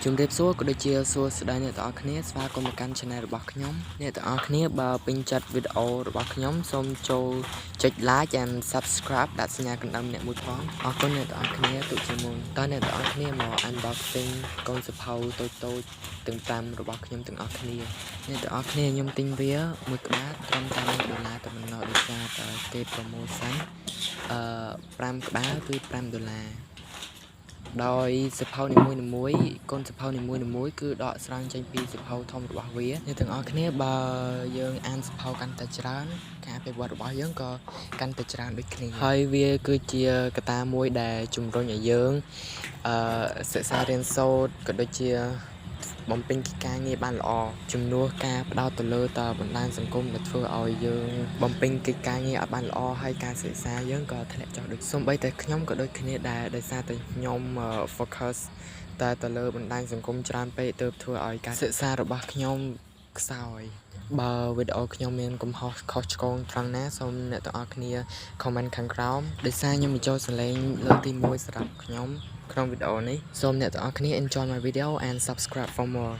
ជំរាបសួរក៏ដូចជាសួស្តីអ្នកទាំងអស់គ្នាស្វាគមន៍មកកាន់ Channel របស់ខ្ញុំអ្នកទាំងអស់គ្នាបើពេញចិត្តវីដេអូរបស់ខ្ញុំសូមចូលចុច Like and Subscribe ដាក់សញ្ញាកណ្ដឹងម្នាក់មួយផងអរគុណអ្នកទាំងអស់គ្នាទុកជាមុនតើអ្នកទាំងអស់គ្នាមក Unboxing កូនសភៅតូចៗទាំង5របស់ខ្ញុំទាំងអស់គ្នាអ្នកទាំងអស់គ្នាខ្ញុំទិញវាមួយក្បាលត្រឹមតែ$1តែប៉ុណ្ណោះដោយសារតែគេ promotion 5ក្បាលគឺ$5ដោយសភៅនីមួយៗកូនសភៅនីមួយៗគឺដកស្រង់ចេញពីសភៅធំរបស់វាអ្នកទាំងអស់គ្នាបើយើងអានសភៅកាន់តែច្រើនការអភិវឌ្ឍរបស់យើងក៏កាន់តែច្រើនដូចគ្នាហើយវាគឺជាកត្តាមួយដែលជំរុញឲ្យយើងសិក្សារៀនសូត្រក៏ដូចជាបំពេញកិច្ចការងារបានល្អជំនួសការផ្ដោតទៅលើតបណ្ដាញសង្គមដែលធ្វើឲ្យយើងបំពេញកិច្ចការងារឲ្យបានល្អហើយការសិក្សាយើងក៏ធ្លាក់ចុះដូចសូម្បីតែខ្ញុំក៏ដូចគ្នាដែរដោយសារតែខ្ញុំ focus តែទៅលើបណ្ដាញសង្គមច្រើនពេកទើបធ្វើឲ្យការសិក្សារបស់ខ្ញុំខ្សោយបើវីដេអូខ្ញុំមានកំហុសខុសឆ្គងត្រង់ណាសូមអ្នកទាំងអស់គ្នា comment ខាងក្រោមដោយសារខ្ញុំបញ្ចូលសលេងលើកទី1សម្រាប់ខ្ញុំក្នុងវីដេអូនេះសូមអ្នកទាំងអស់គ្នា enjoy my video and subscribe for more